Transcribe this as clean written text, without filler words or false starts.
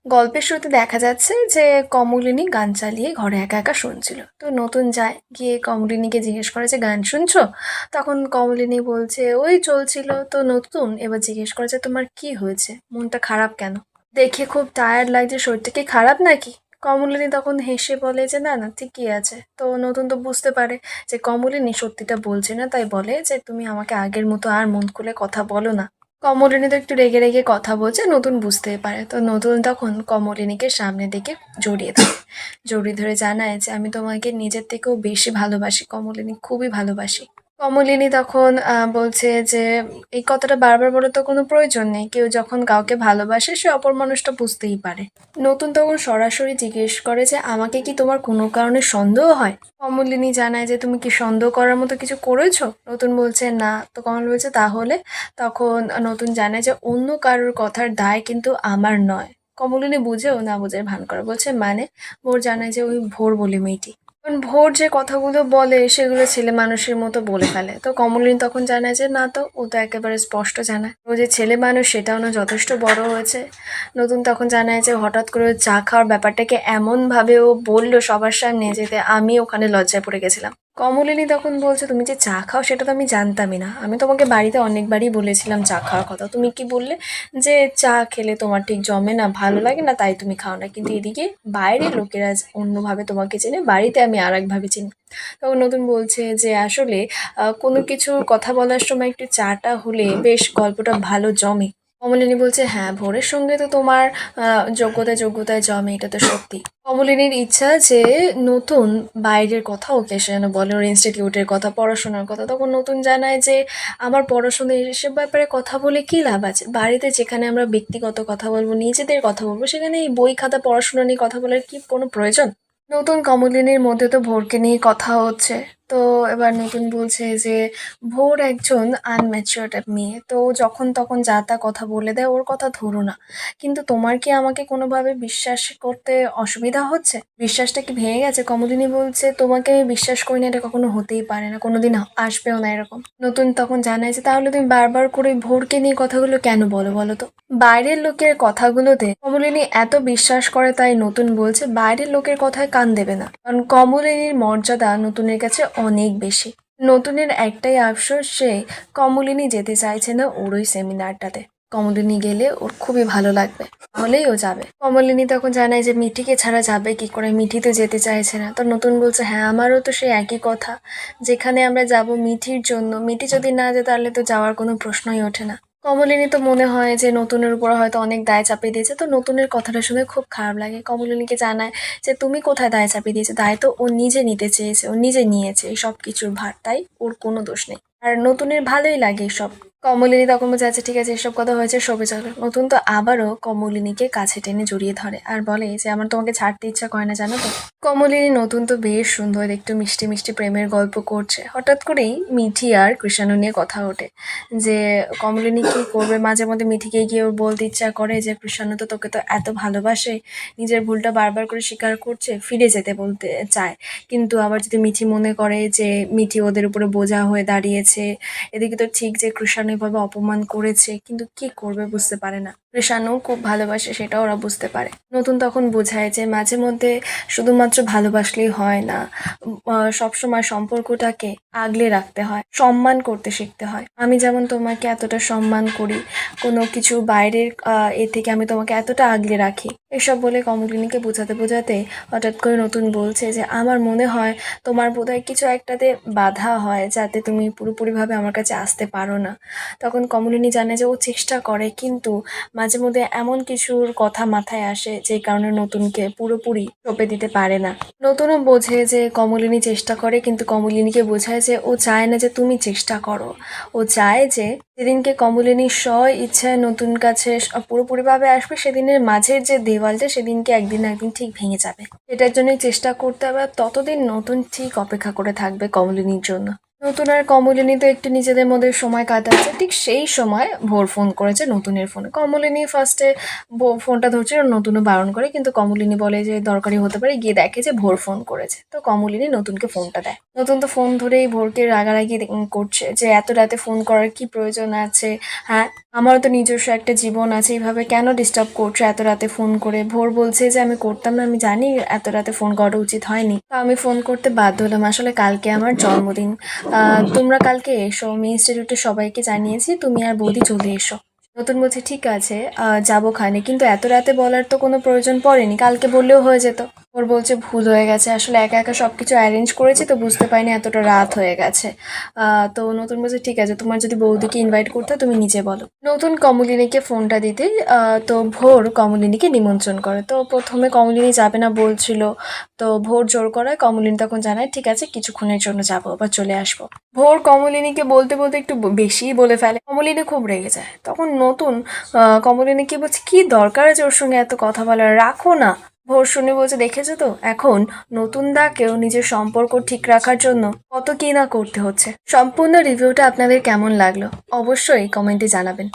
গল্পের শুরুতে দেখা যাচ্ছে যে কমলিনী গান চালিয়ে ঘরে একা একা শুনছিল। তো নতুন যায় গিয়ে কমলিনীকে জিজ্ঞেস করে যে গান শুনছো। তখন কমলিনী বলছে ওই চলছিল। তো নতুন এবার জিজ্ঞেস করে যে তোমার কি হয়েছে, মনটা খারাপ কেন, দেখে খুব টায়ার্ড লাগছে, শরীরটা কি খারাপ নাকি? কমলিনী তখন হেসে বলে যে না না ঠিকই আছে। তো নতুন তো বুঝতে পারে যে কমলিনী সত্যিটা বলছে না, তাই বলে যে তুমি আমাকে আগের মতো আর মন খুলে কথা বলো না। কমলিনী তো একটু রেগে রেগে কথা বলছে, নতুন বুঝতেই পারে। তো নতুন তখন কমলিনীকে সামনে দিকে জড়িয়ে ধরে জড়িয়ে ধরে জানায় যে আমি তোমাকে নিজের থেকেও বেশি ভালোবাসি কমলিনী, খুবই ভালোবাসি। কমলিনী তখন বলছে যে এই কথাটা বারবার বলে তো কোনো প্রয়োজন নেই, কেউ যখন কাউকে ভালোবাসে সে অপর মানুষটা বুঝতেই পারে। নতুন তখন সরাসরি জিজ্ঞেস করে যে আমাকে কি তোমার কোনো কারণে সন্দেহ হয়? কমলিনী জানায় যে তুমি কি সন্দেহ করার মতো কিছু করেছো? নতুন বলছে না। তো কমল বলছে তাহলে? তখন নতুন জানায় যে অন্য কারোর কথার দায় কিন্তু আমার নয়। কমলিনী বুঝেও না বুঝে ভান করে বলছে মানে? ভোর জানায় যে ওই ভোর বলে মেয়েটি। কারণ ভোর যে কথাগুলো বলে সেগুলো ছেলে মানুষের মতো বলে ফেলে। তো কমলিনী তখন জানায় যে না, তো ও তো একেবারে স্পষ্ট জানায় ও যে ছেলে মানুষ, সেটাও না যথেষ্ট বড় হয়েছে। নতুন তখন জানায় যে হঠাৎ করে ও চা খাওয়ার ব্যাপারটাকে এমন ভাবে ও বললো সবার সামনে, যেতে আমি ওখানে লজ্জায় পড়ে গেছিলাম। কমলিনী তখন বলছে তুমি যে চা খাও সেটা তো আমি জানতামই না, আমি তোমাকে বাড়িতে অনেকবারই বলেছিলাম চা খাওয়ার কথা, তুমি কি বললে যে চা খেলে তোমার ঠিক জমে না, ভালো লাগে না, তাই তুমি খাও না। কিন্তু এদিকে বাইরের লোকেরা অন্যভাবে তোমাকে চেনে, বাড়িতে আমি আর একভাবে চিনি। তখন নতুন বলছে যে আসলে কোনো কিছুর কথা বলার সময় একটু চাটা হলে বেশ গল্পটা ভালো জমে। কমলিনী বলছে হ্যাঁ, ভোরের সঙ্গে তো তোমার যোগ্যতায় জমে, এটা তো সত্যি। কমলিনীর ইচ্ছা যে নতুন বাইরের কথা ওকে সে যেন বলে, ওর ইনস্টিটিউটের কথা, পড়াশোনার কথা। তখন নতুন জানায় যে আমার পড়াশোনা এসব ব্যাপারে কথা বলে কি লাভ আছে, বাড়িতে যেখানে আমরা ব্যক্তিগত কথা বলবো, নিজেদের কথা বলবো, সেখানে এই বই খাতা পড়াশোনা নিয়ে কথা বলার কি কোনো প্রয়োজন? নতুন কমলিনীর মধ্যে তো ভোরকে নিয়ে কথা হচ্ছে। তো এবার নতুন বলছে যে ভোর একজন আনম্যাচিওর মেয়ে, তো ও যখন তখন যা তা কথা বলে দেয়, ওর কথা ধরো না। কিন্তু তোমার কি আমাকে কোনোভাবে বিশ্বাস করতে অসুবিধা হচ্ছে, বিশ্বাসটা কি ভেঙে গেছে? কমলিনী বলছে তোমাকে আমি বিশ্বাস করি না, এটা কখনো হতেই পারে না, কোনোদিন আসবেও না এরকম। নতুন তখন জানায় যে তাহলে তুমি বারবার করে ভোরকে নিয়ে কথাগুলো কেন বলো বলো তো? বাইরের লোকের কথাগুলোতে কমলিনী এত বিশ্বাস করে, তাই নতুন বলছে বাইরের লোকের কথায় কান দেবে না, কারণ কমলিনীর মর্যাদা নতুনের কাছে অনেক বেশি। নতুনের একটাই আফসোস, সে কমলিনী যেতে চাইছে না ওর ওই সেমিনারটাতে। কমলিনী গেলে ওর খুবই ভালো লাগবে, হলেই ও যাবে। কমলিনী তখন জানায় যে মিঠিকে ছাড়া যাবে কি করে, মিঠি তো যেতে চাইছে না। তো নতুন বলছে হ্যাঁ, আমারও তো সেই একই কথা, যেখানে আমরা যাব মিঠির জন্য, মিঠি যদি না যায় তাহলে তো যাওয়ার কোনো প্রশ্নই ওঠে না। কমলিনী তো মনে হয় যে নতুনের উপর হয়তো অনেক দায় চাপিয়ে দিয়েছে। তো নতুনের কথাটা শুনে খুব খারাপ লাগে, কমলিনীকে জানায় যে তুমি কোথায় দায় চাপিয়ে দিয়েছো, দায় তো ও নিজে নিতে চেয়েছে, ও নিজে নিয়েছে এই সব কিছুর ভার, তাই ওর কোনো দোষ নেই। আর নতুনের ভালোই লাগে সব। কমলিনী তখন বলছে আচ্ছা ঠিক আছে, এসব কথা হয়েছে, সবে চলো। নতুন তো আবারও কমলিনীকে কাছে টেনে জড়িয়ে ধরে আর বলে যে আমার তোমাকে ছাড়তে ইচ্ছা করে না, জানো তো। কমলিনী নতুন তো বেশ সুন্দর, একটু মিষ্টি মিষ্টি প্রেমের গল্প করছে, হঠাৎ করেই মিঠি আর কৃষাণু নিয়ে কথা ওঠে যে কমলিনী কি করবে। মাঝে মধ্যে মিঠিকে গিয়ে ওর বলতে ইচ্ছা করে যে কৃষাণু তো তোকে তো এত ভালোবাসে, নিজের ভুলটা বারবার করে স্বীকার করছে, ফিরে যেতে বলতে চায়। কিন্তু আবার যদি মিঠি মনে করে যে মিঠি ওদের উপরে বোঝা হয়ে দাঁড়িয়েছে, এদিকে তো ঠিক যে কৃষাণু এভাবে অপমান করেছে, কিন্তু কি করবে বুঝতে পারে না। কৃষাণু খুব ভালোবাসে, সেটা ওরা বুঝতে পারে। নতুন তখন বোঝায় যে মাঝে মধ্যে শুধুমাত্র ভালোবাসলেই হয় না, সবসময় সম্পর্কটাকে আগলে রাখতে হয়, সম্মান করতে শিখতে হয়। আমি যেমন তোমাকে এতটা সম্মান করি, কোনো কিছু বাইরের এ থেকে আমি তোমাকে এতটা আগলে রাখি। এসব বলে কমলিনীকে বোঝাতে বোঝাতে হঠাৎ করে নতুন বলছে যে আমার মনে হয় তোমার বোধহয় কিছু একটাতে বাধা হয়, যাতে তুমি পুরোপুরিভাবে আমার কাছে আসতে পারো না। তখন কমলিনী জানে যে ও চেষ্টা করে, কিন্তু মাঝে মধ্যে এমন কিছুর কথা মাথায় আসে যে কারণে নতুনকে পুরোপুরি সঁপে দিতে পারে না। নতুনও বোঝে যে কমলিনী চেষ্টা করে, কিন্তু কমলিনীকে বোঝায় যে ও চায় না যে তুমি চেষ্টা করো, ও চায় যে যেদিনকে কমলিনী ইচ্ছায় নতুন কাছে পুরোপুরিভাবে আসবে, সেদিনের মাঝের যে দেওয়ালটা সেদিনকে একদিন না একদিন ঠিক ভেঙে যাবে। এটার জন্যই চেষ্টা করতে হবে, আর ততদিন নতুন ঠিক অপেক্ষা করে থাকবে কমলিনীর জন্য। নতুন আর কমলিনী তো একটু নিজেদের মধ্যে সময় কাটাচ্ছে, ঠিক সেই সময় ভোর ফোন করেছে নতুনের ফোনে। কমলিনী ফার্স্টে ফোনটা ধরছিল, নতুনও বারণ করে, কিন্তু কমলিনী বলে যে দরকারি হতে পারে, গিয়ে দেখে যে ভোর ফোন করেছে। তো কমলিনী নতুনকে ফোনটা দেয়। নতুন তো ফোন ধরেই ভোরকে রাগারাগি করছে যে এত রাতে ফোন করার কি প্রয়োজন আছে, হ্যাঁ আমারও তো নিজস্ব একটা জীবন আছে, এইভাবে কেন ডিস্টার্ব করছো এত রাতে ফোন করে। ভোর বলছে যে আমি করতাম না, আমি জানি এত রাতে ফোন করা উচিত হয়নি, তো আমি ফোন করতে বাধ্য হলাম, আসলে কালকে আমার জন্মদিন। তোমরা কালকে এসো, আমি ইনস্টিটিউটে সবাইকে জানিয়েছি, তুমি আর বৌদি চলে এসো। নতুন বলছে ঠিক আছে, যাবো খানে, কিন্তু এত রাতে বলার তো কোনো প্রয়োজন পড়েনি, কালকে বললেও হয়ে যেত। ওর বলছে ভুল হয়ে গেছে, আসলে একা একা সবকিছু অ্যারেঞ্জ করেছি তো বুঝতে পারিনি এতটা রাত হয়ে গেছে। তো নতুন বলছে ঠিক আছে, তোমার যদি বৌদিকে ইনভাইট করতে হয় তুমি নিজে বলো। নতুন কমলিনীকে ফোনটা দিতে তো ভোর কমলিনীকে নিমন্ত্রণ করে। তো প্রথমে কমলিনী যাবে না বলছিল, তো ভোর জোর করায় কমলিনী তখন জানায় ঠিক আছে কিছুক্ষণের জন্য যাবো, আবার চলে আসবো। ভোর কমলিনীকে বলতে বলতে একটু বেশিই বলে ফেলে, কমলিনী খুব রেগে যায়। তখন নতুন কমলিনীকে বলছে কি দরকার আছে ওর সঙ্গে এত কথা বলার, রাখো না। ভোর শুনে বলছে দেখেছো তো এখন নতুন দাকেও নিজের সম্পর্ক ঠিক রাখার জন্য কত কি না করতে হচ্ছে। সম্পূর্ণ রিভিউটা আপনাদের কেমন লাগলো অবশ্যই কমেন্টে জানাবেন।